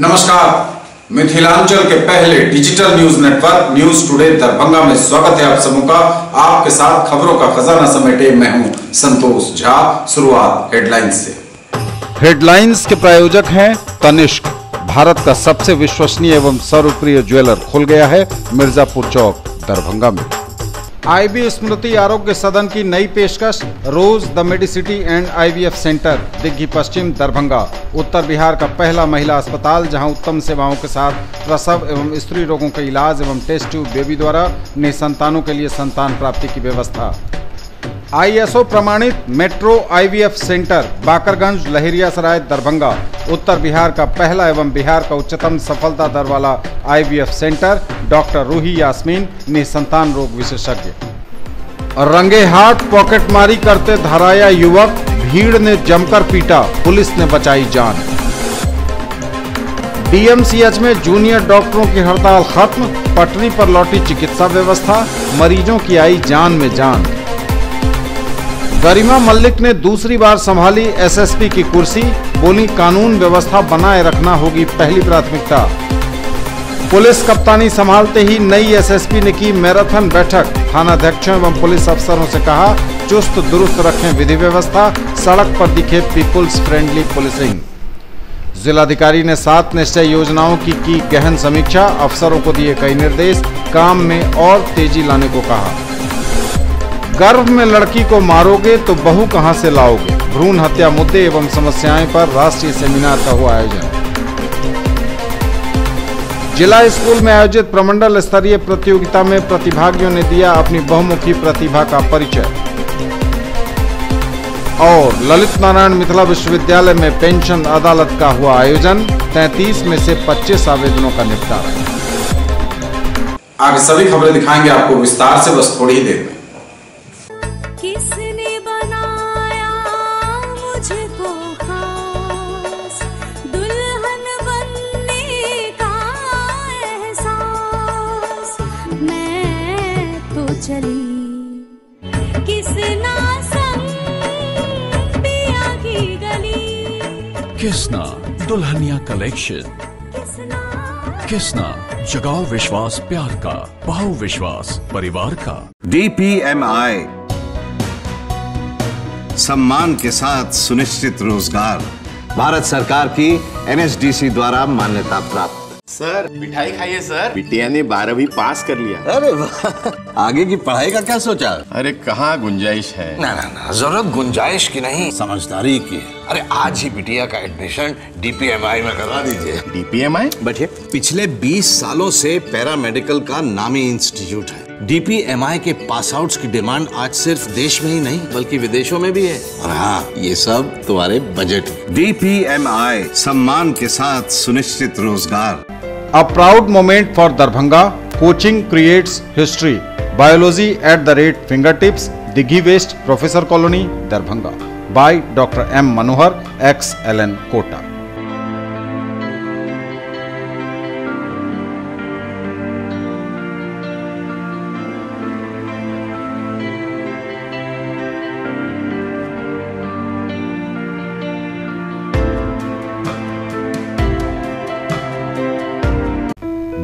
नमस्कार, मिथिलांचल के पहले digital news network news today Darbhanga में स्वागत है आप सबों का। आपके साथ खबरों का खजाना समेटे मैं हूं संतोष झा। शुरुआत हेडलाइंस से। हेडलाइंस के प्रायोजक हैं तनिष्क। भारत का सबसे विश्वसनीय एवं सर्वप्रिय ज्वेलर खुल गया है मिर्जापुर चौक दरभंगा में। आईबी स्मृति आरोग्य सदन की नई पेशकश, rose the medicity and IVF center, Digghi Pashchim Darbhanga. उत्तर बिहार का पहला महिला अस्पताल जहां उत्तम सेवाओं के साथ प्रसव एवं स्त्री रोगों का इलाज एवं टेस्ट ट्यूब बेबी द्वारा निसंतानों के लिए संतान प्राप्ति की व्यवस्था। ISO प्रमाणित metro IVF center, Bakarganj, Laheriasarai, Darbhanga. उत्तर बिहार का पहला एवं बिहार का उच्चतम सफलता दर वाला IVF center. Doctor Roohi Yasmin, निसंतान रोग विशेषज्ञ। रंगे हाथ पॉकेटमारी करते धराया युवक, भीड़ ने जमकर पीटा, पुलिस ने बचाई जान। DMCH में जूनियर डॉक्टरों की हड़ताल खत्म, पटरी पर लौटी चिकित्सा व्यवस्था, मरीजों की आई जान में जान। गरिमा मल्लिक ने दूसरी बार संभाली SSP की कुर्सी, बोली कानून व्यवस्था बनाए रखना होगी पहली प्राथमिकता। पुलिस कप्तानी संभालते ही नई SSP ने की मैराथन बैठक, थानाध्यक्षों एवं पुलिस अफसरों से कहा चुस्त दुरुस्त रखें विधि व्यवस्था, सड़क पर दिखे पीपुल्स फ्रेंडली पुलिसिंग। जिलाधिकारी ने 7 निश्चय योजनाओं की गहन समीक्षा, अफसरों को दिए कई निर्देश, काम में और तेजी लाने को कहा। गर्भ में लड़की को मारोगे तो बहू कहां से लाओगे, भ्रूण हत्या मुद्दे एवं समस्याएं पर राष्ट्रीय सेमिनार का हुआ आयोजन। जिला स्कूल में आयोजित प्रमंडल स्तरीय प्रतियोगिता में प्रतिभागियों ने दिया अपनी बहुमुखी प्रतिभा का परिचय। और ललित नारायण मिथिला विश्वविद्यालय में पेंशन अदालत का हुआ आयोजन, 33 में से 25 आवेदनों का निपटारा। आगे सभी खबरें दिखाएंगे आपको विस्तार से, बस थोड़ी ही देर में। किसने बनाया मुझको खास, दुल्हन बनने का एहसास, मैं तो चली किसना संग पिया की गली। किसना दुल्हनिया कलेक्शन, किसना जगाओ विश्वास प्यार का, पाओ विश्वास परिवार का। DPMI, सम्मान के साथ सुनिश्चित रोजगार, भारत सरकार की NSDC द्वारा मान्यता प्राप्त। सर मिठाई खाइए सर, बिटिया ने 12वीं पास कर लिया। अरे वाह, आगे की पढ़ाई का क्या सोचा? अरे कहाँ गुंजाइश है। ना ना ना, जरूरत गुंजाइश की नहीं, समझदारी की है। अरे आज ही बिटिया का एडमिशन DPMI में करवा दीजिए। DPMI बैठिए। पिछले 20 सालों से पैरामेडिकल का नामी इंस्टीट्यूट है। DPMI के पास आउट्स की डिमांड आज सिर्फ देश में ही नहीं बल्कि विदेशों में भी है। और हाँ, ये सब तुम्हारे बजट। DPMI, सम्मान के साथ सुनिश्चित रोजगार। A proud moment for Darbhanga. Coaching creates history. Biology at the rate fingertips. Dighi West, Professor Colony, Darbhanga. By Dr. M. Manohar, ex-LN Kota.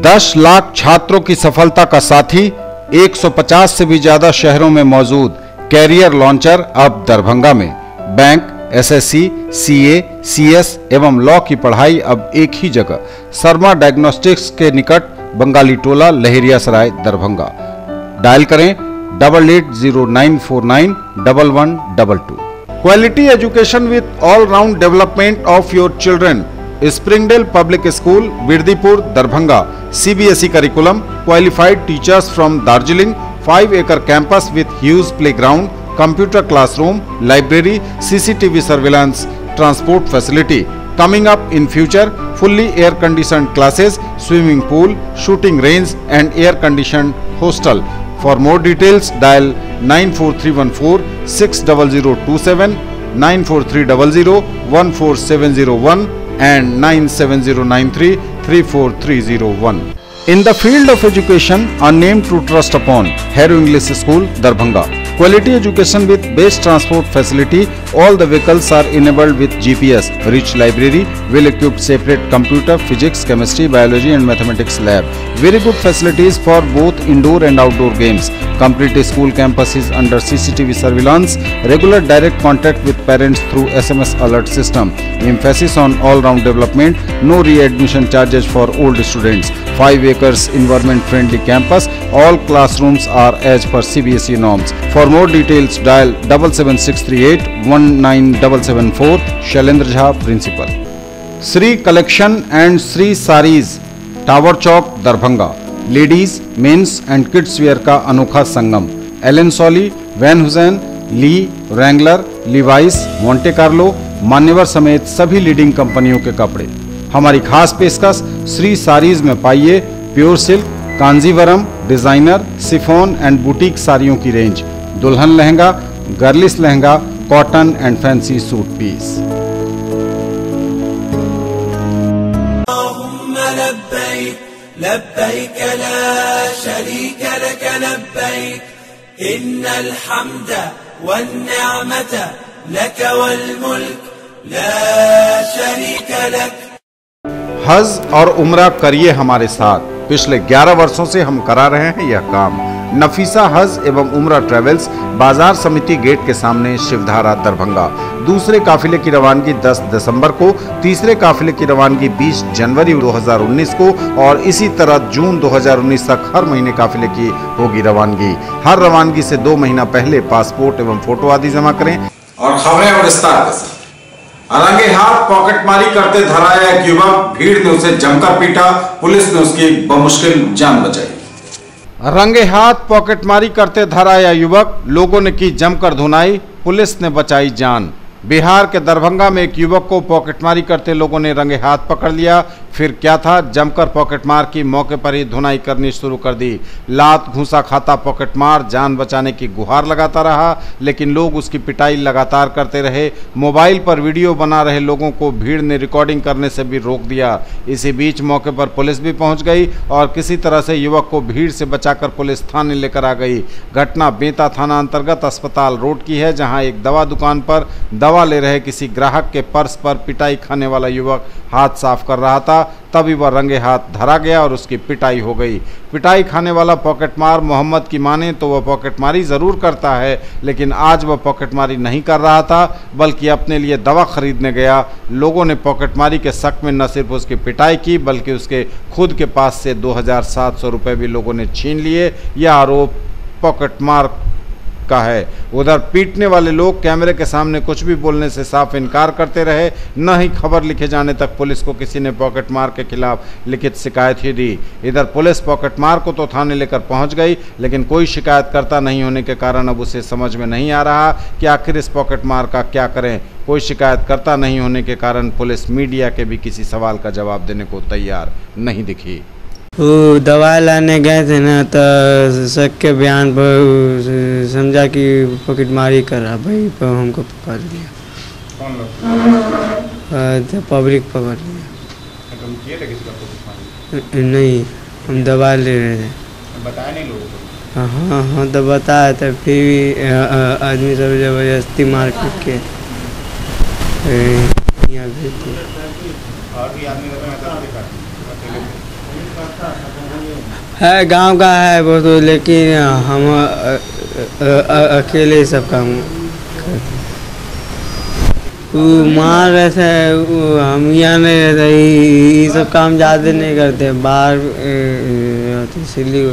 दस लाख छात्रों की सफलता का साथी, 150 से भी ज्यादा शहरों में मौजूद कैरियर लॉन्चर अब दरभंगा में। बैंक, SSC, CA, CS एवं लॉ की पढ़ाई अब एक ही जगह, शर्मा डायग्नोस्टिक्स के निकट, बंगाली टोला, लहेरियासराय, दरभंगा। डायल करें 8809491122। Quality education with all round development of your children. Springdale public school, Birdipur, Darbhanga. CBSE curriculum, qualified teachers from Darjeeling, 5-acre campus with huge playground, computer classroom, library, CCTV surveillance, transport facility. Coming up in future, fully air-conditioned classes, swimming pool, shooting range and air-conditioned hostel. For more details, dial 94314 60027, 94300 14701 and 97093 34301. In the field of education, a name to trust upon, Hero English School, Darbhanga. Quality education with best transport facility. All the vehicles are enabled with GPS. Rich library, well-equipped separate computer, physics, chemistry, biology and mathematics lab. Very good facilities for both indoor and outdoor games. Complete school campus is under CCTV surveillance. Regular direct contact with parents through SMS alert system. Emphasis on all-round development. No re-admission charges for old students. 5 acres environment-friendly campus. All classrooms are as per CBSE norms. For more details, dial 77638 19774. Shailendra Jha, Principal. Sri Collection and Sri Sarees, tower चौक, Darbhanga. Ladies, mens and kids wear का अनोखा संगम। Allen Solly, Van Heusen, Lee, Wrangler, Levi's, Monte Carlo, Manyavar समेत सभी leading कंपनियों के कपड़े। हमारी खास पेशकश श्री सारीज में पाइए pure silk, Kanjeevaram, designer, chiffon and boutique साड़ियों की रेंज, दुल्हन lehenga, girlish lehenga, cotton and fancy suit piece. लब्बैक ला शरीक लक लब्बैक इन्नल हम्द वन्निअमत लक वल मुल्क ला शरीक लक। हज और उम्रा करिए हमारे साथ। पिछले 11 वर्षों से हम करा रहे हैं यह काम। नफीसा हज एवं उम्रा ट्रेवल्स, बाजार समिति गेट के सामने, शिवधारा, दरभंगा। दूसरे काफिले की रवानगी 10 दिसंबर को, तीसरे काफिले की रवानगी 20 जनवरी 2019 को और इसी तरह जून 2019 तक हर महीने काफिले की होगी रवानगी। हर रवानगी से 2 महीना पहले पासपोर्ट एवं फोटो आदि जमा करें। और खबरें और विस्तार के साथ। रंगे हाथ पॉकेटमारी करते धरा आया एक युवक, भीड़ ने उसे जमकर पीटा, पुलिस ने उसकी बमुश्किल जान बचाई। रंगे हाथ पॉकेटमारी करते धरा आया युवक, लोगों ने की जमकर धुनाई, पुलिस ने बचाई जान। बिहार के दरभंगा में एक युवक को पॉकेटमारी करते लोगों ने रंगे हाथ पकड़ लिया। फिर क्या था, जमकर पॉकेटमार की, मौके पर ही धुनाई करनी शुरू कर दी। लात घूंसा खाता पॉकेटमार जान बचाने की गुहार लगाता रहा, लेकिन लोग उसकी पिटाई लगातार करते रहे। मोबाइल पर वीडियो बना रहे लोगों को भीड़ ने रिकॉर्डिंग करने से भी रोक दिया। इसी बीच मौके पर पुलिस भी पहुंच गई और किसी तरह से युवक को भीड़ से बचाकर पुलिस थाने लेकर आ गई। घटना बेंता थाना अंतर्गत अस्पताल रोड की है, जहां एक दवा दुकान पर दवा ले रहे किसी ग्राहक के पर्स पर पिटाई खाने वाला युवक हाथ साफ कर रहा था। तभी वह रंगे हाथ धरा गया और उसकी पिटाई हो गई। पिटाई खाने वाला पॉकेटमार मोहम्मद की माने तो वह पॉकेटमारी जरूर करता है, लेकिन आज वह पॉकेटमारी नहीं कर रहा था बल्कि अपने लिए दवा खरीदने गया। लोगों ने पॉकेटमारी के शक में न सिर्फ उसकी पिटाई की बल्कि उसके खुद के पास से 2700 रुपये भी लोगों ने छीन लिए। यह आरोप पॉकेटमार का है। उधर पीटने वाले लोग कैमरे के सामने कुछ भी बोलने से साफ इनकार करते रहे। न ही खबर लिखे जाने तक पुलिस को किसी ने पॉकेटमार के खिलाफ लिखित शिकायत ही दी। इधर पुलिस पॉकेटमार को तो थाने लेकर पहुंच गई, लेकिन कोई शिकायतकर्ता नहीं होने के कारण अब उसे समझ में नहीं आ रहा कि आखिर इस पॉकेटमार का क्या करें। कोई शिकायतकर्ता नहीं होने के कारण पुलिस मीडिया के भी किसी सवाल का जवाब देने को तैयार नहीं दिखी। वो दवाई लाने गए थे ना, तो शक के बयान पर समझा कि पॉकेटमारी कर रहा, भाई पर हमको पकड़ लिया। कौन लोग? तो पब्लिक पकड़ लिया। तुम किए थे किसी का पॉकेटमारी? नहीं, हम दवाई ले रहे थे। बताया नहीं लोगों को? हाँ, तो बताया था, फिर भी आदमी सब जबरदस्ती मार पीट के यहाँ भेज दिया। और भी आदमी है गांव का है वो तो, लेकिन हम अकेले सब काम करते। मार रहे थे, हम यहाँ नहीं रहते, ये सब काम ज़्यादा नहीं करते, बाहर सिल्ली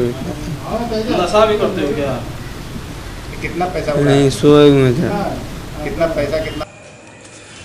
नशा भी करते हो क्या? कितना पैसा नहीं, सोए में था। कितना पैसा? कितना?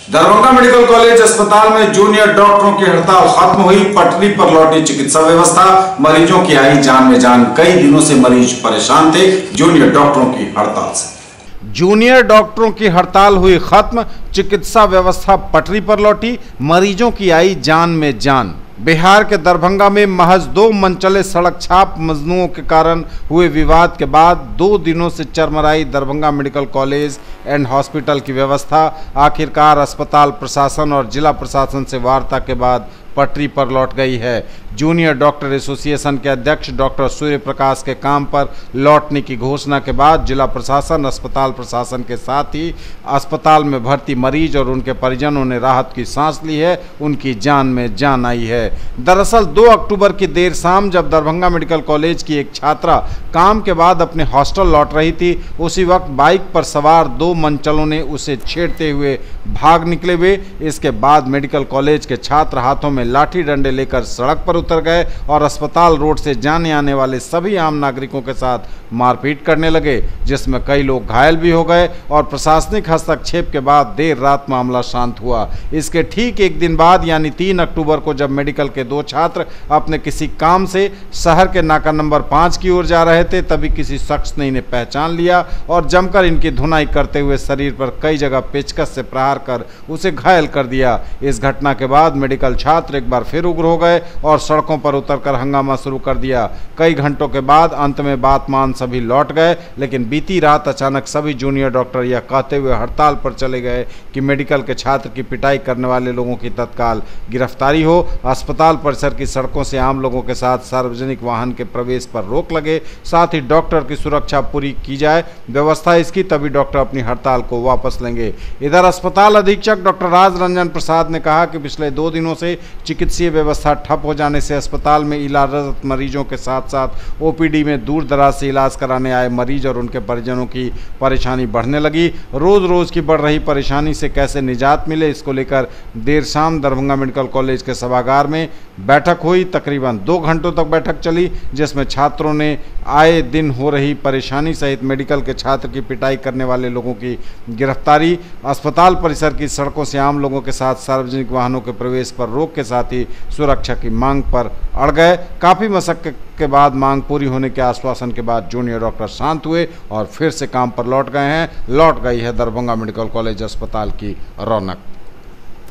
दरभंगा मेडिकल कॉलेज अस्पताल में जूनियर डॉक्टरों की हड़ताल खत्म हुई, पटरी पर लौटी चिकित्सा व्यवस्था, मरीजों की आई जान में जान। कई दिनों से मरीज परेशान थे जूनियर डॉक्टरों की हड़ताल से। जूनियर डॉक्टरों की हड़ताल हुई खत्म, चिकित्सा व्यवस्था पटरी पर लौटी, मरीजों की आई जान में जान। बिहार के दरभंगा में महज 2 मनचले सड़क छाप मजनुओं के कारण हुए विवाद के बाद 2 दिनों से चरमराई Darbhanga medical college and hospital की व्यवस्था आखिरकार अस्पताल प्रशासन और जिला प्रशासन से वार्ता के बाद पटरी पर लौट गई है। जूनियर डॉक्टर एसोसिएशन के अध्यक्ष डॉक्टर सूर्य प्रकाश के काम पर लौटने की घोषणा के बाद जिला प्रशासन, अस्पताल प्रशासन के साथ ही अस्पताल में भर्ती मरीज और उनके परिजनों ने राहत की सांस ली है। उनकी जान में जान आई है। दरअसल 2 अक्टूबर की देर शाम जब दरभंगा मेडिकल कॉलेज की एक छात्रा काम के बाद अपने हॉस्टल लौट रही थी, उसी वक्त बाइक पर सवार 2 मनचलों ने उसे छेड़ते हुए भाग निकले हुए। इसके बाद मेडिकल कॉलेज के छात्र हाथों में लाठी डंडे लेकर सड़क पर उतर गए और अस्पताल रोड से जाने आने वाले सभी आम नागरिकों के साथ मारपीट करने लगे, जिसमें कई लोग घायल भी हो गए और प्रशासनिक हस्तक्षेप के बाद देर रात मामला शांत हुआ। इसके ठीक एक दिन बाद यानी 3 अक्टूबर को जब मेडिकल के 2 छात्र अपने किसी काम से शहर के नाका नंबर 5 की ओर जा रहे थे, तभी किसी शख्स ने इन्हें पहचान लिया और जमकर इनकी धुनाई करते हुए शरीर पर कई जगह पेचकस से प्रहार कर उसे घायल कर दिया। इस घटना के बाद मेडिकल छात्र एक बार फिर उग्र हो गए और सड़कों पर उतरकर हंगामा शुरू कर दिया। कई घंटों के बाद अंत में बात मान सभी लौट गए, लेकिन बीती रात अचानक सभी जूनियर डॉक्टर यह कहते हुए हड़ताल पर चले गए कि मेडिकल के छात्र की पिटाई करने वाले लोगों की तत्काल गिरफ्तारी हो, अस्पताल परिसर की सड़कों से आम लोगों के साथ सार्वजनिक वाहन के प्रवेश पर रोक लगे, साथ ही डॉक्टर की सुरक्षा पूरी की जाए, व्यवस्था इसकी तभी डॉक्टर अपनी हड़ताल को वापस लेंगे। इधर अस्पताल अधीक्षक डॉक्टर राज रंजन प्रसाद ने कहा कि पिछले 2 दिनों से चिकित्सीय व्यवस्था ठप हो जाने से अस्पताल में इलाजरत मरीजों के साथ साथ ओपीडी में दूर दराज से इलाज कराने आए मरीज और उनके परिजनों की परेशानी बढ़ने लगी। रोज रोज की बढ़ रही परेशानी से कैसे निजात मिले, इसको लेकर देर शाम दरभंगा मेडिकल कॉलेज के सभागार में बैठक हुई। तकरीबन 2 घंटों तक बैठक चली, जिसमें छात्रों ने आए दिन हो रही परेशानी सहित मेडिकल के छात्र की पिटाई करने वाले लोगों की गिरफ्तारी, अस्पताल परिसर की सड़कों से आम लोगों के साथ सार्वजनिक वाहनों के प्रवेश पर रोक के साथ ही सुरक्षा की मांग पर अड़ गए। काफ़ी मशक्कत के बाद मांग पूरी होने के आश्वासन के बाद जूनियर डॉक्टर शांत हुए और फिर से काम पर लौट गए हैं। लौट गई है दरभंगा मेडिकल कॉलेज अस्पताल की रौनक।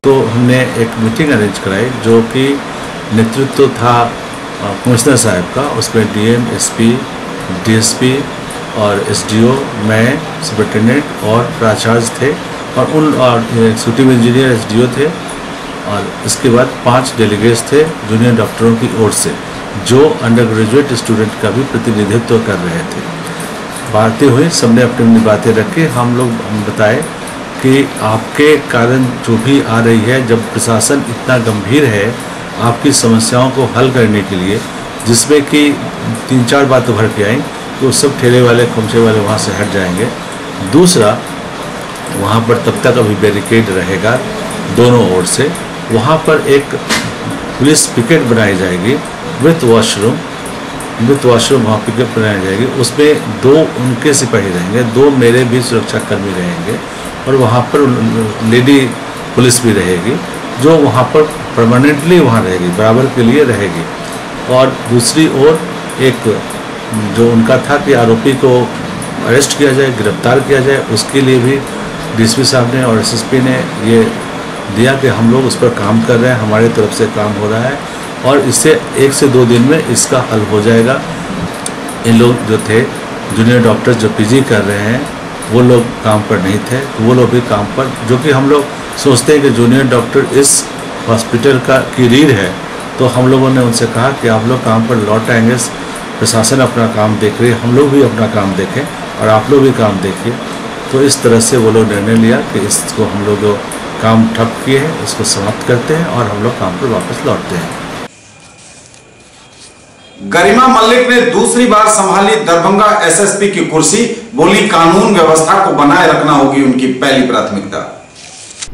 तो हमने एक मीटिंग अरेंज कराई जो कि नेतृत्व था कमिश्नर साहब का, उसमें डीएम, एसपी, डीएसपी और एसडीओ, मैं, सुपरिटेंडेंट और प्राचार्य थे और एक्जीक्यूटिव इंजीनियर एसडीओ थे और इसके बाद 5 डेलीगेट्स थे जूनियर डॉक्टरों की ओर से, जो अंडर ग्रेजुएट स्टूडेंट का भी प्रतिनिधित्व कर रहे थे। बातें हुई, सबने अपनी अपनी बातें रखी। हम लोग बताए कि आपके कारण जो भी आ रही है, जब प्रशासन इतना गंभीर है आपकी समस्याओं को हल करने के लिए, जिसमें कि 3-4 बातें भर के आई, तो सब ठेले वाले, खोमचे वाले वहाँ से हट जाएंगे। दूसरा, वहाँ पर तब तक अभी बैरिकेड रहेगा दोनों ओर से। वहाँ पर एक पुलिस पिकेट बनाई जाएगी विथ वॉशरूम वहाँ पिकेट बनाई जाएगी। उसमें 2 उनके सिपाही रहेंगे, 2 मेरे भी सुरक्षा कर्मी रहेंगे और वहाँ पर लेडी पुलिस भी रहेगी, जो वहाँ पर परमानेंटली वहाँ रहेगी, बराबर के लिए रहेगी। और दूसरी ओर एक जो उनका था कि आरोपी को अरेस्ट किया जाए, गिरफ्तार किया जाए, उसके लिए भी डीएसपी साहब ने और एसएसपी ने ये दिया कि हम लोग उस पर काम कर रहे हैं, हमारी तरफ से काम हो रहा है और इससे 1 से 2 दिन में इसका हल हो जाएगा। इन लोग जो थे जूनियर डॉक्टर जो पीजी कर रहे हैं, वो लोग काम पर नहीं थे, तो वो लोग भी काम पर, जो कि हम लोग सोचते हैं कि जूनियर डॉक्टर इस हॉस्पिटल की रीढ़ है, तो हम लोगों ने उनसे कहा कि आप लोग काम पर लौट आएंगे। प्रशासन अपना काम देख रही है, हम लोग भी अपना काम देखें और आप लोग भी काम देखिए। तो इस तरह से वो लोग निर्णय लिया कि इसको हम लोग काम ठप किए हैं, इसको समाप्त करते हैं और हम लोग काम पर वापस लौटते हैं। गरिमा मल्लिक ने दूसरी बार संभाली दरभंगा एसएसपी की कुर्सी, बोली कानून व्यवस्था को बनाए रखना होगी उनकी पहली प्राथमिकता।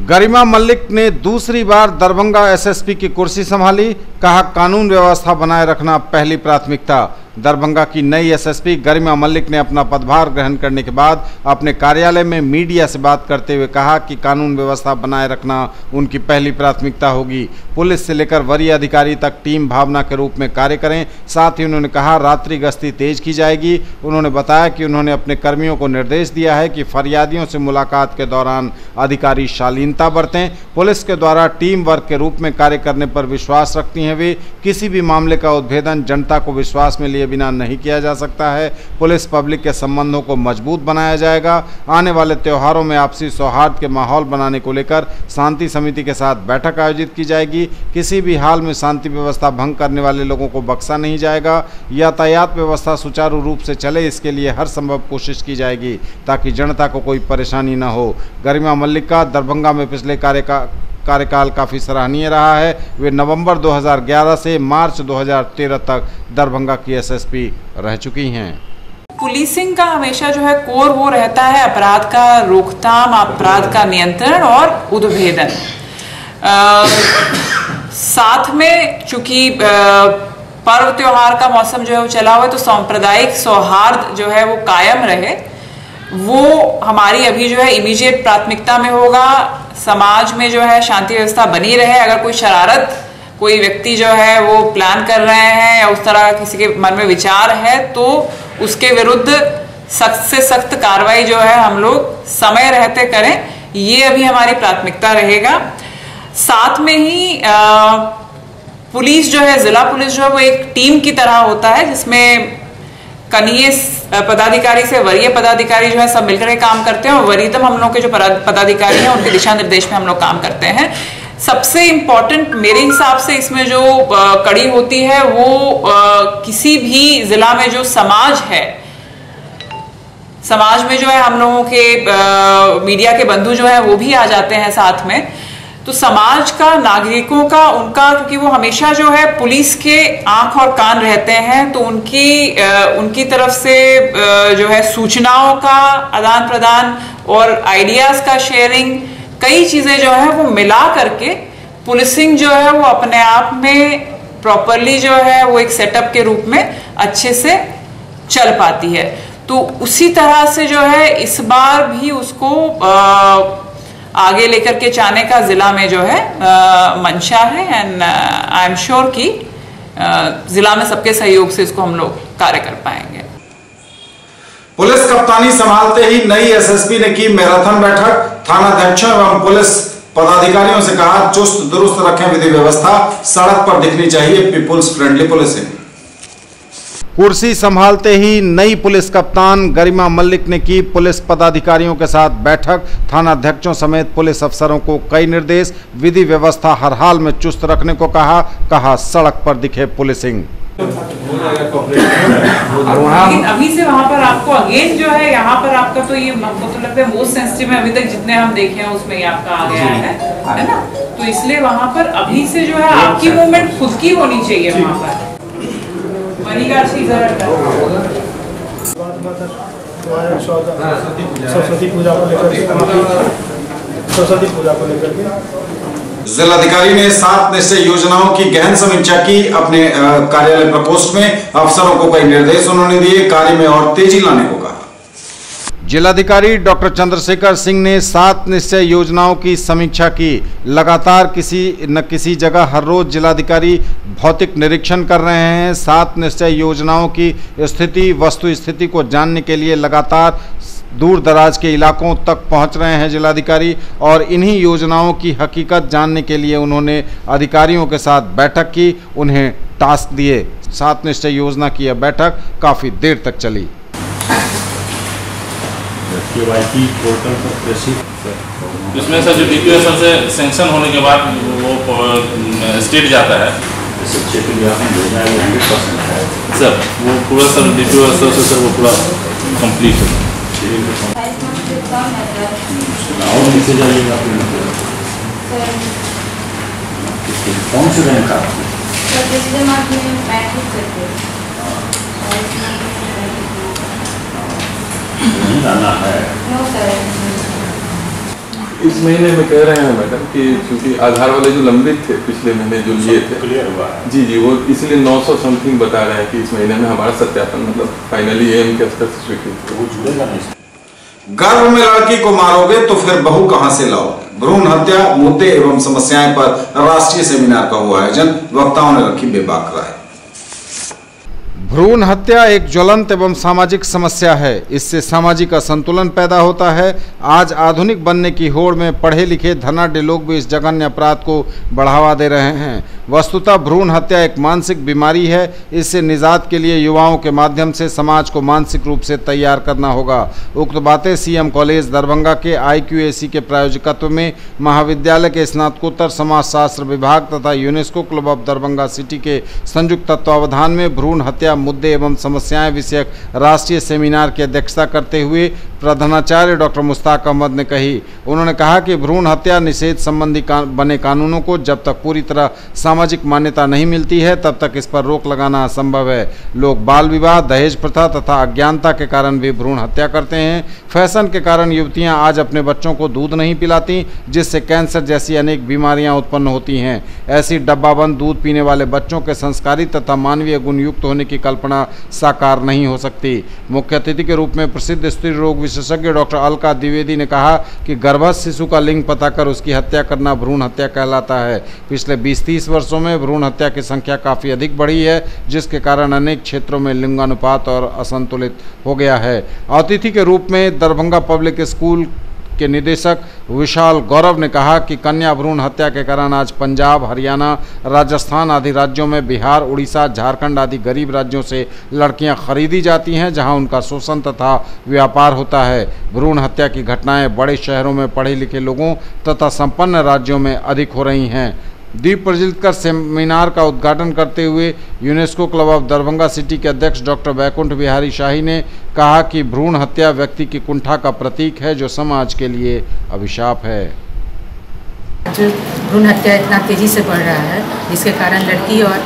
गरिमा मल्लिक ने दूसरी बार दरभंगा एसएसपी की कुर्सी संभाली, कहा कानून व्यवस्था बनाए रखना पहली प्राथमिकता। दरभंगा की नई एसएसपी गरिमा मल्लिक ने अपना पदभार ग्रहण करने के बाद अपने कार्यालय में मीडिया से बात करते हुए कहा कि कानून व्यवस्था बनाए रखना उनकी पहली प्राथमिकता होगी। पुलिस से लेकर वरीय अधिकारी तक टीम भावना के रूप में कार्य करें। साथ ही उन्होंने कहा रात्रि गश्ती तेज की जाएगी। उन्होंने बताया कि उन्होंने अपने कर्मियों को निर्देश दिया है कि फरियादियों से मुलाकात के दौरान अधिकारी शालीनता बरतें। पुलिस के द्वारा टीम वर्क के रूप में कार्य करने पर विश्वास रखती हैं वे। किसी भी मामले का उद्भेदन जनता को विश्वास में लिए बिना नहीं किया जा सकता है। पुलिस पब्लिक के संबंधों को मजबूत बनाया जाएगा। आने वाले त्योहारों में आपसी सौहार्द के माहौल बनाने को लेकर शांति समिति के साथ बैठक आयोजित की जाएगी। किसी भी हाल में शांति व्यवस्था भंग करने वाले लोगों को बख्शा नहीं जाएगा। यातायात व्यवस्था सुचारू रूप से चले, इसके लिए हर संभव कोशिश की जाएगी ताकि जनता को कोई परेशानी न हो। गरिमा मल्लिक का दरभंगा में पिछले कार्यकाल काफ़ी सराहनीय रहा है। वे नवंबर 2011 से मार्च 2013 तक दरभंगा की एसएसपी रह चुकी हैं। पुलिसिंग का हमेशा जो है कोर वो रहता है अपराध का रोकथाम, अपराध का नियंत्रण और उद्भेदन। साथ में चूंकि पर्व त्योहार का मौसम जो है वो चला हुआ है, तो सांप्रदायिक सौहार्द जो है वो कायम रहे, वो हमारी अभी जो है इमीडिएट प्राथमिकता में होगा। समाज में जो है शांति व्यवस्था बनी रहे। अगर कोई शरारत, कोई व्यक्ति जो है वो प्लान कर रहे हैं या उस तरह किसी के मन में विचार है, तो उसके विरुद्ध सख्त से सख्त कार्रवाई जो है हम लोग समय रहते करें, ये अभी हमारी प्राथमिकता रहेगा। साथ में ही पुलिस जो है, जिला पुलिस जो है वो एक टीम की तरह होता है, जिसमें कनीय पदाधिकारी से वरीय पदाधिकारी जो है सब मिलकर के काम करते हैं और वरीयतम हम लोग के जो पदाधिकारी हैं उनके दिशा निर्देश में हम लोग काम करते हैं। सबसे इम्पोर्टेंट मेरे हिसाब से इसमें जो कड़ी होती है वो किसी भी जिला में जो समाज है, समाज में जो है हम लोगों के मीडिया के बंधु जो है वो भी आ जाते हैं साथ में। तो समाज का, नागरिकों का, उनका, क्योंकि वो हमेशा जो है पुलिस के आंख और कान रहते हैं, तो उनकी तरफ से जो है सूचनाओं का आदान प्रदान और आइडियाज का शेयरिंग, कई चीजें जो है वो मिला करके पुलिसिंग जो है वो अपने आप में प्रॉपरली जो है वो एक सेटअप के रूप में अच्छे से चल पाती है। तो उसी तरह से जो है इस बार भी उसको आगे लेकर के जाने का जिला में जो है मंशा है। एंड आई एम श्योर कि जिला में सबके सहयोग से इसको हम लोग कार्य कर पाएंगे। पुलिस कप्तानी संभालते ही नई एसएसपी ने की मैराथन बैठक। थानाध्यक्षों एवं पुलिस पदाधिकारियों से कहा चुस्त दुरुस्त रखें विधि व्यवस्था, सड़क पर दिखनी चाहिए पीपुल्स फ्रेंडली पुलिसिंग। कुर्सी संभालते ही नई पुलिस कप्तान गरिमा मल्लिक ने की पुलिस पदाधिकारियों के साथ बैठक। थानाध्यक्षों समेत पुलिस अफसरों को कई निर्देश, विधि व्यवस्था हर हाल में चुस्त रखने को कहा सड़क पर दिखे पुलिसिंग। लेकिन अभी से वहाँ पर आपको अगेन जो है यहाँ पर आपका तो ये हमको तो लगता है मोस्ट सेंसिटिव में अभी तक जितने हम देखे हैं उसमें ये आपका आ गया है ना। तो इसलिए वहाँ पर अभी से जो है आपकी मूवमेंट खुद की होनी चाहिए वहाँ पर। सरस्वती पूजा को लेकर के जिलाधिकारी ने 7 निश्चय योजनाओं की गहन समीक्षा की। अपने कार्यालय प्रकोष्ठ में अफसरों को कई निर्देश उन्होंने दिए, कार्य में और तेजी लाने को कहा। जिलाधिकारी डॉक्टर चंद्रशेखर सिंह ने 7 निश्चय योजनाओं की समीक्षा की। लगातार किसी न किसी जगह हर रोज जिलाधिकारी भौतिक निरीक्षण कर रहे हैं। 7 निश्चय योजनाओं की स्थिति, वस्तु स्थिति को जानने के लिए लगातार दूर दराज के इलाकों तक पहुंच रहे हैं जिलाधिकारी, और इन्हीं योजनाओं की हकीकत जानने के लिए उन्होंने अधिकारियों के साथ बैठक की, उन्हें टास्क दिए। 7 निश्चय योजना की यह बैठक काफ़ी देर तक चली। इसमें सर जो DPO से सेंक्शन होने के बाद वो स्टेट जाता है सर, वो पूरा सर DPO से सर वो पूरा कंप्लीट है। और नीचे जाइएगा कौन से बैंक का जाना है? इस महीने में कह रहे हैं मैडम कि क्योंकि आधार वाले जो लंबित थे पिछले महीने जो लिए थे क्लियर हुआ जी वो इसलिए 900 समथिंग बता रहे हैं कि इस महीने में हमारा सत्यापन मतलब फाइनली AM के स्तर से स्वीकृत तो वो जुड़ेगा नहीं। गर्भ में लड़की को मारोगे तो फिर बहू कहां से लाओगे? भ्रूण हत्या मुद्दे एवं समस्याएं पर राष्ट्रीय सेमिनार का हुआ आयोजन, वक्ताओं ने रखी बेबाक राय। भ्रूण हत्या एक ज्वलंत एवं सामाजिक समस्या है। इससे सामाजिक असंतुलन पैदा होता है। आज आधुनिक बनने की होड़ में पढ़े लिखे धनाढ्य लोग भी इस जघन्य अपराध को बढ़ावा दे रहे हैं। वस्तुतः भ्रूण हत्या एक मानसिक बीमारी है। इससे निजात के लिए युवाओं के माध्यम से समाज को मानसिक रूप से तैयार करना होगा। उक्त बातें सीएम कॉलेज दरभंगा के IQAC के प्रायोजकत्व में महाविद्यालय के स्नातकोत्तर समाजशास्त्र विभाग तथा UNESCO club of Darbhanga city के संयुक्त तत्वावधान में भ्रूण हत्या मुद्दे एवं समस्याएं विषयक राष्ट्रीय सेमिनार की अध्यक्षता करते हुए प्रधानाचार्य डॉक्टर मुश्ताक अहमद ने कही। उन्होंने कहा कि भ्रूण हत्या निषेध संबंधी बने कानूनों को जब तक पूरी तरह सामाजिक मान्यता नहीं मिलती है तब तक इस पर रोक लगाना असंभव है। लोग बाल विवाह, दहेज प्रथा तथा अज्ञानता के कारण भी भ्रूण हत्या करते हैं। फैशन के कारण युवतियां आज अपने बच्चों को दूध नहीं पिलाती, जिससे कैंसर जैसी अनेक बीमारियां उत्पन्न होती हैं। ऐसी डब्बाबंद दूध पीने वाले बच्चों के संस्कारित तथा मानवीय गुण युक्त होने की कल्पना साकार नहीं हो सकती। मुख्य अतिथि के रूप में प्रसिद्ध स्त्री रोग विशेषज्ञ डॉक्टर अलका द्विवेदी ने कहा कि गर्भस्थ शिशु का लिंग पता कर उसकी हत्या करना भ्रूण हत्या कहलाता है। पिछले 20-30 वर्षों में भ्रूण हत्या की संख्या काफ़ी अधिक बढ़ी है, जिसके कारण अनेक क्षेत्रों में लिंगानुपात और असंतुलित हो गया है। अतिथि के रूप में दरभंगा पब्लिक स्कूल के निदेशक विशाल गौरव ने कहा कि कन्या भ्रूण हत्या के कारण आज पंजाब, हरियाणा, राजस्थान आदि राज्यों में बिहार, उड़ीसा, झारखंड आदि गरीब राज्यों से लड़कियां खरीदी जाती हैं, जहां उनका शोषण तथा व्यापार होता है। भ्रूण हत्या की घटनाएं बड़े शहरों में पढ़े लिखे लोगों तथा संपन्न राज्यों में अधिक हो रही हैं। दीप प्रज्वलित कर सेमिनार का उद्घाटन करते हुए UNESCO club of Darbhanga city के अध्यक्ष डॉक्टर वैकुंठ बिहारी शाही ने कहा कि भ्रूण हत्या व्यक्ति की कुंठा का प्रतीक है, जो समाज के लिए अभिशाप है। जो भ्रूण हत्या इतना तेजी से बढ़ रहा है, जिसके कारण लड़की और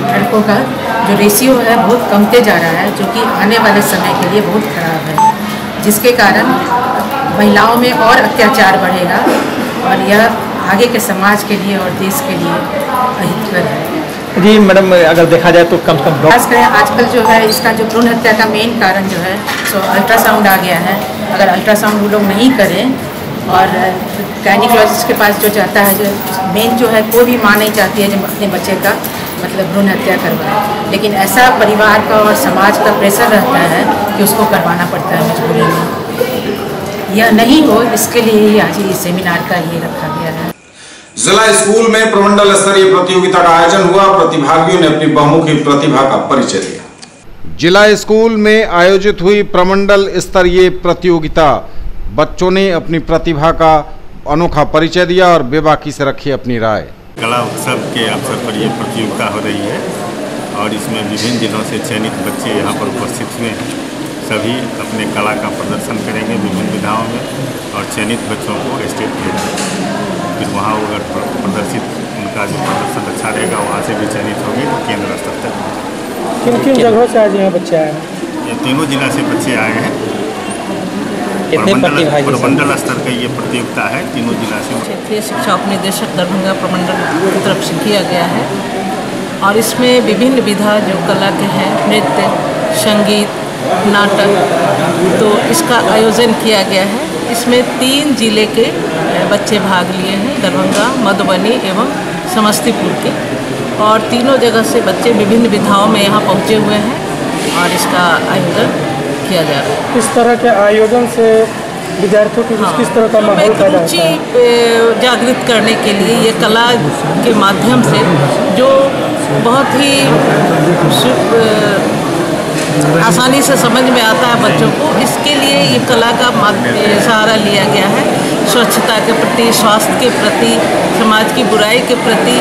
लड़कों का जो रेशियो है बहुत कमते जा रहा है, जो कि आने वाले समय के लिए बहुत खराब है, जिसके कारण महिलाओं में और अत्याचार बढ़ेगा और यह आगे के समाज के लिए और देश के लिए अहितकर है। जी मैडम, अगर देखा जाए तो कम खास करें आजकल जो है इसका जो भ्रूण हत्या का मेन कारण जो है सो अल्ट्रासाउंड आ गया है। अगर अल्ट्रासाउंड वो लोग नहीं करें और गायनिकोलॉजिस्ट के पास जो जाता है, जो मेन जो है कोई भी माँ नहीं चाहती है जो अपने बच्चे का मतलब भ्रूण हत्या करवाए, लेकिन ऐसा परिवार का और समाज का प्रेशर रहता है कि उसको करवाना पड़ता है मजबूरी में। यह नहीं हो, इसके लिए ही आज इस सेमिनार का ये रखा गया है। जिला स्कूल में प्रमंडल स्तरीय प्रतियोगिता का आयोजन हुआ। प्रतिभागियों ने अपनी बहुमुखी प्रतिभा का परिचय दिया। जिला स्कूल में आयोजित हुई प्रमंडल स्तरीय प्रतियोगिता। बच्चों ने अपनी प्रतिभा का अनोखा परिचय दिया और बेबाकी से रखी अपनी राय। कला उत्सव के अवसर पर यह प्रतियोगिता हो रही है और इसमें विभिन्न जिलों से चयनित बच्चे यहाँ पर उपस्थित हुए हैं। सभी अपने कला का प्रदर्शन करेंगे विभिन्न विधाओं में और चयनित बच्चों को स्टेट भेजेंगे। फिर वहाँ अगर प्रदर्शित उनका जो प्रदर्शन अच्छा रहेगा, वहाँ से भी चयनित होंगे तो केंद्र स्तर तक। किन किन जगहों से आज यहाँ बच्चे आए हैं? ये तीनों जिला से बच्चे आए हैं। प्रमंडल स्तर का ये प्रतियोगिता है, तीनों जिला से। क्षेत्रीय शिक्षा उपनिदेशक दरभंगा प्रमंडल की तरफ से किया गया है और इसमें विभिन्न विधा जो कला के हैं, नृत्य, संगीत, नाटक, तो इसका आयोजन किया गया है। इसमें 3 जिले के बच्चे भाग लिए हैं, दरभंगा, मधुबनी एवं समस्तीपुर के, और तीनों जगह से बच्चे विभिन्न विधाओं में यहाँ पहुँचे हुए हैं और इसका आयोजन किया जा रहा है। इस तरह के आयोजन से विद्यार्थियों की किस तरह का माहौल पैदा होता है? जागृत करने के लिए ये कला के माध्यम से जो बहुत ही आसानी से समझ में आता है बच्चों को, इसके लिए ये कला का सहारा लिया गया है। स्वच्छता के प्रति, स्वास्थ्य के प्रति, समाज की बुराई के प्रति,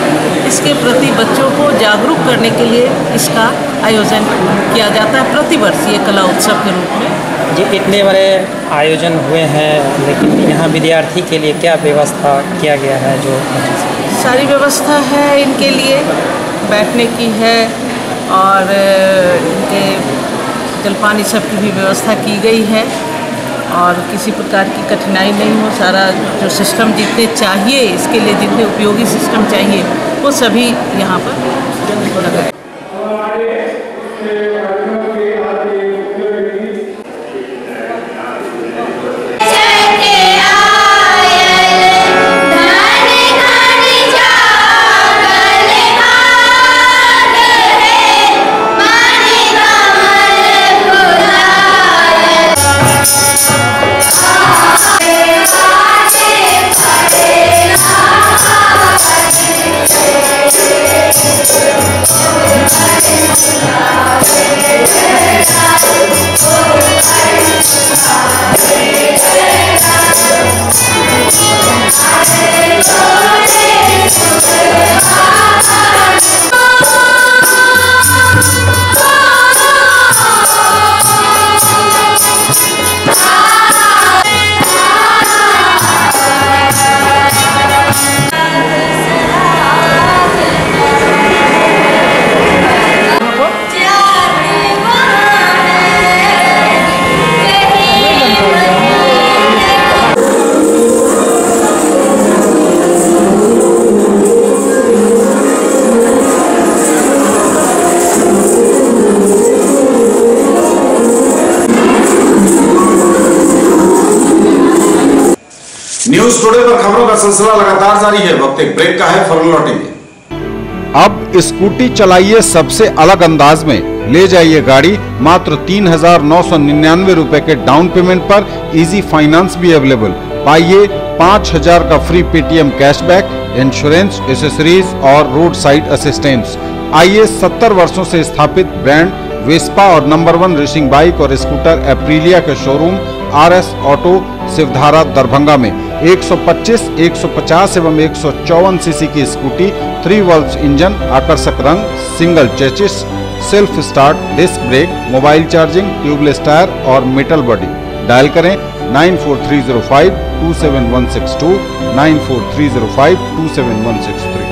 इसके प्रति बच्चों को जागरूक करने के लिए इसका आयोजन किया जाता है प्रतिवर्ष ये कला उत्सव के रूप में। जी, इतने बड़े आयोजन हुए हैं, लेकिन यहाँ विद्यार्थी के लिए क्या व्यवस्था किया गया है? जो सारी व्यवस्था है इनके लिए, बैठने की है और इनके जलपान सब की भी व्यवस्था की गई है और किसी प्रकार की कठिनाई नहीं हो। सारा जो सिस्टम जितने चाहिए इसके लिए, जितने उपयोगी सिस्टम चाहिए वो सभी यहाँ पर लगा। माने खबरों का सिलसिला लगातार जारी है। वक्त एक ब्रेक का है, फौरन लौटेंगे। अब स्कूटी चलाइए सबसे अलग अंदाज में, ले जाइए गाड़ी मात्र 3,999 रुपए के डाउन पेमेंट पर। इजी फाइनेंस भी अवेलेबल। पाइए 5,000 का free Paytm cashback, insurance, accessories और रोड साइड असिस्टेंस। आइए 70 वर्षों से स्थापित ब्रांड वेस्पा और नंबर 1 रेसिंग बाइक और स्कूटर एप्रिलिया के showroom RS auto Shivdhara Darbhanga में 125, 150 एवं 154 सीसी की स्कूटी, 3 वॉल्व इंजन, आकर्षक रंग, single chassis, self start, disc brake, mobile charging, tubeless tyre और मेटल बॉडी। डायल करें 9430527162, 9430527163।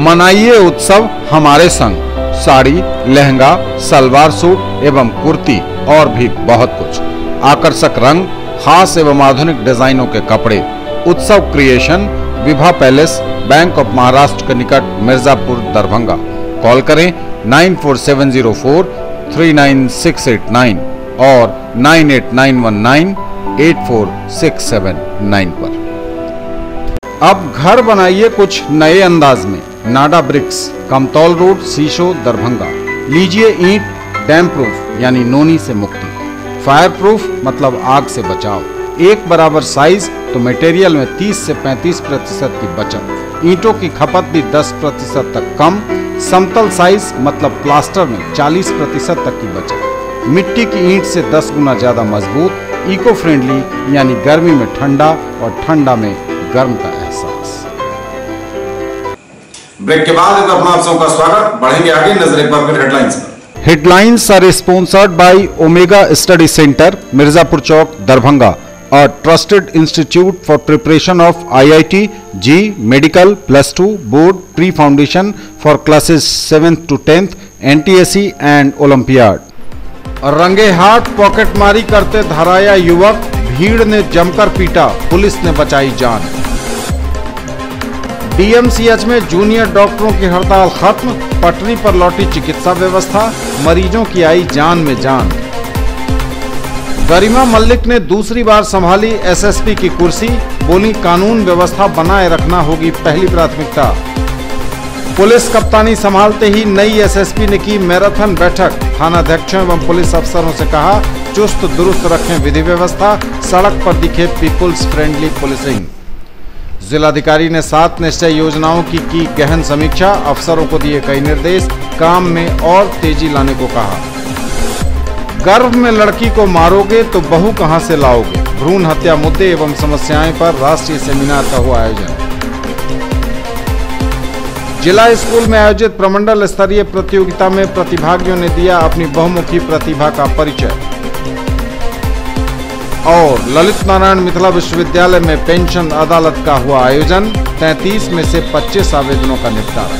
मनाइए उत्सव हमारे संग। साड़ी, लहंगा, सलवार सूट एवं कुर्ती और भी बहुत कुछ, आकर्षक रंग, खास एवं आधुनिक डिजाइनों के कपड़े। उत्सव creation, Vibha palace, bank of Maharashtra के निकट, मिर्जापुर, दरभंगा। कॉल करें 9470439689 और 9891984679 पर। अब घर बनाइए कुछ नए अंदाज में। नाडा ब्रिक्स, कमतौल रोड, शीशो, दरभंगा। लीजिए ईंट डैम प्रूफ यानी नोनी से मुक्ति, फायर प्रूफ मतलब आग से बचाव। एक बराबर साइज तो मटेरियल में 30 से 35% की बचत। ईंटों की खपत भी 10% तक कम। समतल साइज मतलब प्लास्टर में 40% तक की बचत। मिट्टी की ईंट से 10 गुना ज्यादा मजबूत। इको फ्रेंडली यानी गर्मी में ठंडा और ठंडा में गर्म का एहसास। ब्रेक के बाद एक बार आप सबका स्वागत। बढ़ेंगे आगे, नजर एक बार फिर हेडलाइंस पर। Headlines are sponsored by Omega Study Center, Mirzapur Chowk, Darbhanga, a trusted institute for preparation of IIT, JEE, Medical, +2, Board, Pre-Foundation for classes 7th to 10th, NTSE and Olympiad। रंगे हाथ पॉकेटमारी करते धराया युवक, भीड़ ने जमकर पीटा, पुलिस ने बचाई जान। DMCH में जूनियर डॉक्टरों की हड़ताल खत्म, पटरी पर लौटी चिकित्सा व्यवस्था, मरीजों की आई जान में जान। गरिमा मल्लिक ने दूसरी बार संभाली SSP की कुर्सी, बोली कानून व्यवस्था बनाए रखना होगी पहली प्राथमिकता। पुलिस कप्तानी संभालते ही नई SSP ने की मैराथन बैठक, थानाध्यक्षों एवं पुलिस अफसरों से कहा चुस्त दुरुस्त रखें विधि व्यवस्था, सड़क पर दिखे पीपुल्स फ्रेंडली पुलिसिंग। जिलाधिकारी ने 7 निश्चय योजनाओं की गहन समीक्षा, अफसरों को दिए कई निर्देश, काम में और तेजी लाने को कहा। गर्भ में लड़की को मारोगे तो बहू कहां से लाओगे, भ्रूण हत्या मुद्दे एवं समस्याएं पर राष्ट्रीय सेमिनार का हुआ आयोजन। जिला स्कूल में आयोजित प्रमंडल स्तरीय प्रतियोगिता में प्रतिभागियों ने दिया अपनी बहुमुखी प्रतिभा का परिचय। और ललित नारायण मिथिला विश्वविद्यालय में पेंशन अदालत का हुआ आयोजन, 33 में से 25 आवेदनों का निपटारा।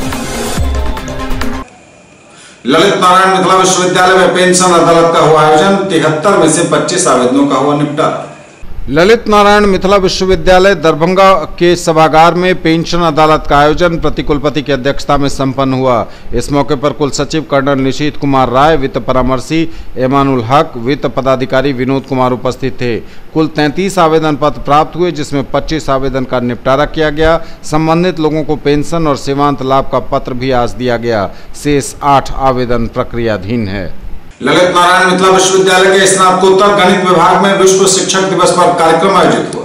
ललित नारायण मिथिला विश्वविद्यालय में पेंशन अदालत का हुआ आयोजन, 73 में से 25 आवेदनों का हुआ निपटारा। ललित नारायण मिथिला विश्वविद्यालय दरभंगा के सभागार में पेंशन अदालत का आयोजन प्रतिकुलपति की अध्यक्षता में संपन्न हुआ। इस मौके पर कुल सचिव कर्नल निशीत कुमार राय, वित्त परामर्शी एमानुल हक, वित्त पदाधिकारी विनोद कुमार उपस्थित थे। कुल 33 आवेदन पत्र प्राप्त हुए, जिसमें 25 आवेदन का निपटारा किया गया। संबंधित लोगों को पेंशन और सेवांत लाभ का पत्र भी आज दिया गया। शेष 8 आवेदन प्रक्रियाधीन है। ललित नारायण मिथिला विश्वविद्यालय के स्नातकोत्तर गणित विभाग में विश्व शिक्षक दिवस पर कार्यक्रम आयोजित हुआ।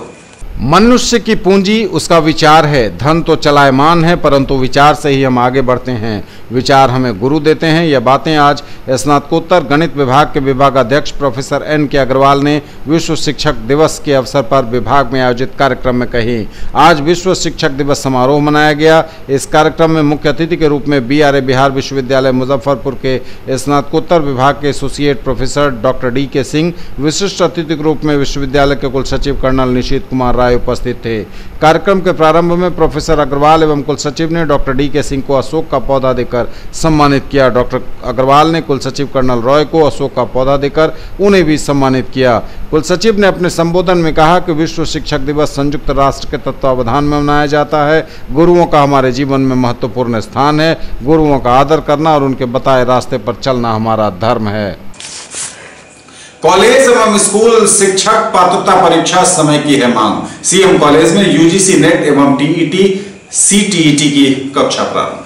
मनुष्य की पूंजी उसका विचार है। धन तो चलायमान है, परंतु विचार से ही हम आगे बढ़ते हैं। विचार हमें गुरु देते हैं। यह बातें आज स्नातकोत्तर गणित विभाग के विभागाध्यक्ष प्रोफेसर NK अग्रवाल ने विश्व शिक्षक दिवस के अवसर पर विभाग में आयोजित कार्यक्रम में कही। आज विश्व शिक्षक दिवस समारोह मनाया गया। इस कार्यक्रम में मुख्य अतिथि के रूप में BRA बिहार विश्वविद्यालय मुजफ्फरपुर के स्नातकोत्तर विभाग के associate professor doctor DK Singh, विशिष्ट अतिथि के रूप में विश्वविद्यालय के कुल सचिव कर्नल निशीत कुमार राय उपस्थित थे। कार्यक्रम के प्रारंभ में प्रोफेसर अग्रवाल एवं कुल सचिव ने डॉक्टर DK सिंह को अशोक का पौधा देकर सम्मानित किया। डॉक्टर अग्रवाल ने कुल सचिव कर्नल रॉय को अशोक का पौधा देकर उन्हें भी सम्मानित किया। कुल सचिव ने अपने संबोधन में कहा कि विश्व शिक्षक दिवस संयुक्त राष्ट्र के तत्वावधान में मनाया जाता है। गुरुओं का हमारे जीवन में महत्वपूर्ण स्थान है। गुरुओं का आदर करना और उनके बताए रास्ते पर चलना हमारा धर्म है। कॉलेज एवं स्कूल शिक्षक पात्रता परीक्षा समय की है मांग। सीएम कॉलेज में यूजीसी नेट एवं टीईटी सीटीईटी की कक्षा प्रारंभ।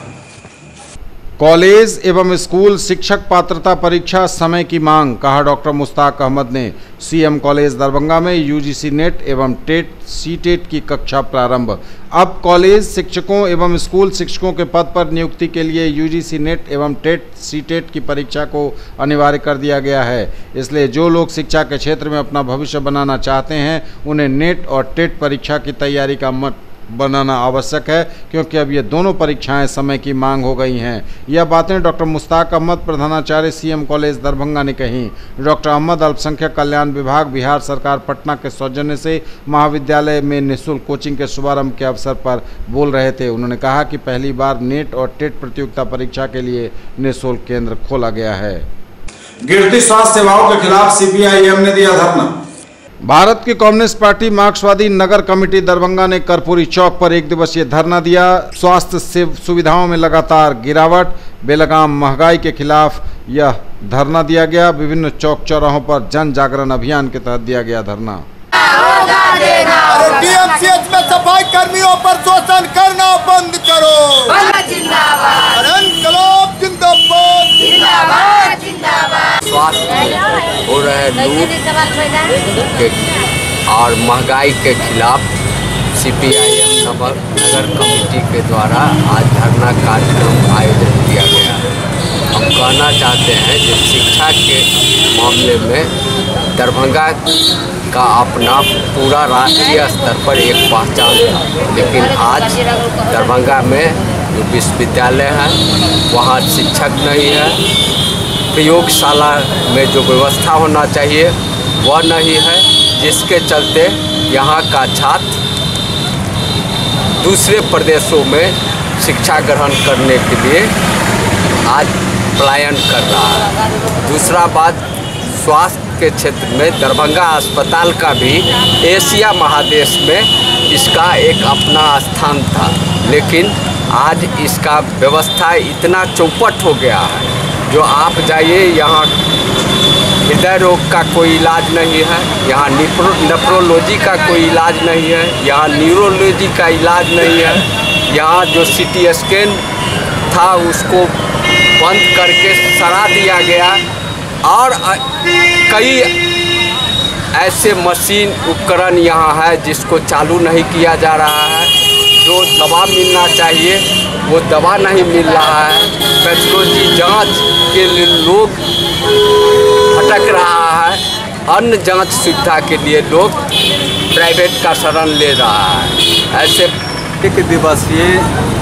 कॉलेज एवं स्कूल शिक्षक पात्रता परीक्षा समय की मांग, कहा डॉक्टर मुश्ताक अहमद ने। सीएम कॉलेज दरभंगा में यूजीसी नेट एवं टेट सीटेट की कक्षा प्रारंभ। अब कॉलेज शिक्षकों एवं स्कूल शिक्षकों के पद पर नियुक्ति के लिए यूजीसी नेट एवं टेट सीटेट की परीक्षा को अनिवार्य कर दिया गया है। इसलिए जो लोग शिक्षा के क्षेत्र में अपना भविष्य बनाना चाहते हैं उन्हें नेट और टेट परीक्षा की तैयारी का मत बनाना आवश्यक है, क्योंकि अब ये दोनों परीक्षाएं समय की मांग हो गई हैं। यह बातें डॉक्टर मुश्ताक अहमद, प्रधानाचार्य सीएम कॉलेज दरभंगा ने कही। डॉक्टर अहमद अल्पसंख्यक कल्याण विभाग बिहार सरकार पटना के सौजन्य से महाविद्यालय में निःशुल्क कोचिंग के शुभारंभ के अवसर पर बोल रहे थे। उन्होंने कहा कि पहली बार नेट और टेट प्रतियोगिता परीक्षा के लिए निःशुल्क केंद्र खोला गया है। गिरती स्वास्थ्य सेवाओं के खिलाफ सीपीआईएम ने दिया धरना। भारत की कम्युनिस्ट पार्टी मार्क्सवादी नगर कमेटी दरभंगा ने कर्पूरी चौक पर एक दिवसीय धरना दिया। स्वास्थ्य सुविधाओं में लगातार गिरावट, बेलगाम महंगाई के खिलाफ यह धरना दिया गया। विभिन्न चौक चौराहों पर जन जागरण अभियान के तहत दिया गया धरना। डीएमसीएच में सफाई कर्मियों पर शोषण करना बंद करो। स्वास्थ्य हो रहे लूट और महंगाई के खिलाफ सीपीआईएम नगर कमेटी के द्वारा आज धरना कार्यक्रम आयोजित किया गया है। हम कहना चाहते हैं कि शिक्षा के मामले में दरभंगा का अपना पूरा राष्ट्रीय स्तर पर एक पहचान था, लेकिन आज दरभंगा में जो विश्वविद्यालय है वहाँ शिक्षक नहीं है, प्रयोगशाला में जो व्यवस्था होना चाहिए वह नहीं है, जिसके चलते यहाँ का छात्र दूसरे प्रदेशों में शिक्षा ग्रहण करने के लिए आज पलायन कर रहा है। दूसरा बात, स्वास्थ्य के क्षेत्र में दरभंगा अस्पताल का भी एशिया महादेश में इसका एक अपना स्थान था, लेकिन आज इसका व्यवस्था इतना चौपट हो गया है। जो आप जाइए यहाँ हृदय रोग का कोई इलाज नहीं है, यहाँ नेफ्रोलॉजी का कोई इलाज नहीं है, यहाँ न्यूरोलॉजी का इलाज नहीं है, यहाँ जो सीटी स्कैन था उसको बंद करके सरा दिया गया और कई ऐसे मशीन उपकरण यहाँ है जिसको चालू नहीं किया जा रहा है। जो दवा मिलना चाहिए वो दवा नहीं मिल रहा है। पैथोलॉजी जांच के लिए लोग भटक रहा है, अन्य जांच सुविधा के लिए लोग प्राइवेट का शरण ले रहा है। ऐसे एक दिवसीय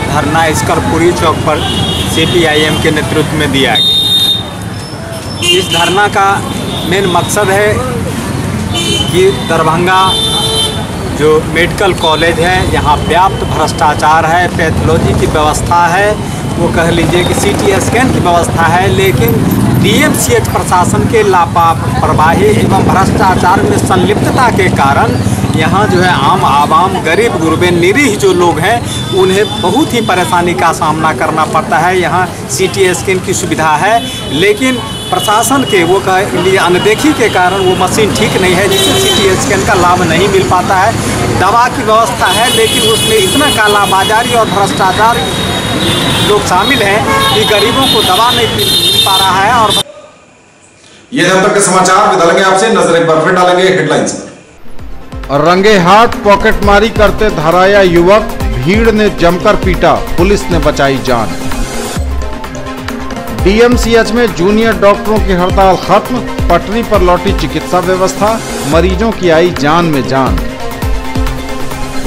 धरना इस कर्पूरी चौक पर सीपीआईएम के नेतृत्व में दिया गया। इस धरना का मेन मकसद है कि दरभंगा जो मेडिकल कॉलेज है यहाँ व्याप्त भ्रष्टाचार है, पैथोलॉजी की व्यवस्था है, वो कह लीजिए कि सीटी स्कैन की व्यवस्था है, लेकिन डीएमसीएच प्रशासन के लापरवाही एवं भ्रष्टाचार में संलिप्तता के कारण यहाँ जो है आम आवाम, गरीब गुरबे, निरीह जो लोग हैं उन्हें बहुत ही परेशानी का सामना करना पड़ता है। यहाँ सीटी स्कैन की सुविधा है, लेकिन प्रशासन के वो लिए अनदेखी के कारण वो मशीन ठीक नहीं है, जिससे सीटी स्कैन का लाभ नहीं मिल पाता है। दवा की व्यवस्था है, लेकिन उसमें इतना कालाबाजारी और भ्रष्टाचार लोग शामिल हैं कि गरीबों को दवा नहीं मिल पा रहा है। और ये जब तक के समाचार विदालेंगे आपसे, नजर एक बार फिर डालेंगे हेडलाइंस पर। रंगे हाथ पॉकेटमारी करते धराया युवक, भीड़ ने जमकर पीटा, पुलिस ने बचाई जान। डीएमसीएच में जूनियर डॉक्टरों की हड़ताल खत्म, पटरी पर लौटी चिकित्सा व्यवस्था, मरीजों की आई जान में जान।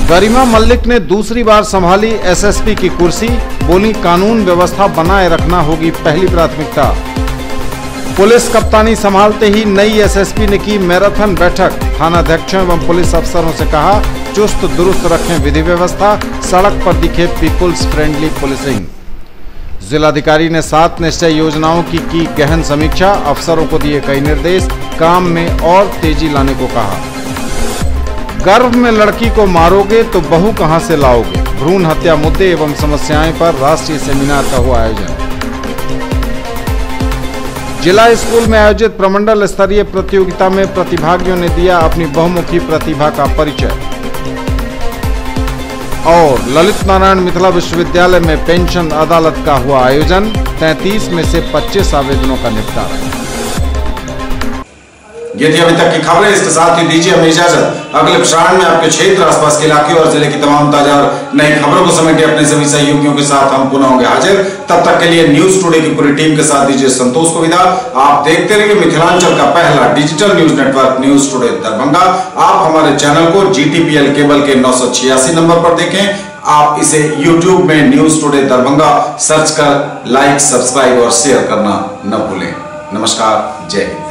गरिमा मल्लिक ने दूसरी बार संभाली एसएसपी की कुर्सी, बोली कानून व्यवस्था बनाए रखना होगी पहली प्राथमिकता। पुलिस कप्तानी संभालते ही नई एसएसपी ने की मैराथन बैठक, थानाध्यक्षों एवं पुलिस अफसरों से कहा चुस्त दुरुस्त रखें विधि व्यवस्था, सड़क पर दिखे पीपुल्स फ्रेंडली पुलिसिंग। जिलाधिकारी ने 7 निश्चय योजनाओं की गहन समीक्षा, अफसरों को दिए कई निर्देश, काम में और तेजी लाने को कहा। गर्भ में लड़की को मारोगे तो बहू कहां से लाओगे, भ्रूण हत्या मुद्दे एवं समस्याएं पर राष्ट्रीय सेमिनार का हुआ आयोजन। जिला स्कूल में आयोजित प्रमंडल स्तरीय प्रतियोगिता में प्रतिभागियों ने दिया अपनी बहुमुखी प्रतिभा का परिचय। और ललित नारायण मिथिला विश्वविद्यालय में पेंशन अदालत का हुआ आयोजन, 33 में से 25 आवेदनों का निपटारा। ये थी अभी तक की खबरें। इसके साथ ही दीजिए हमें इजाजत। अगले प्रसारण में आपके क्षेत्र, आसपास के इलाके और जिले की तमाम ताजा और नई खबरों को समेटे अपने सभी सहयोगियों के साथ हम पुनः होंगे हाजिर। तब तक के लिए न्यूज टुडे की पूरी टीम के साथ दीजिए संतोष को विदा। आप देखते रहिए मिथिलांचल का पहला digital news network news today Darbhanga. आप हमारे चैनल को GTPL केबल के 986 नंबर पर देखें। आप इसे YouTube में न्यूज टुडे दरभंगा सर्च कर लाइक, सब्सक्राइब और शेयर करना न भूलें। नमस्कार, जय हिंद।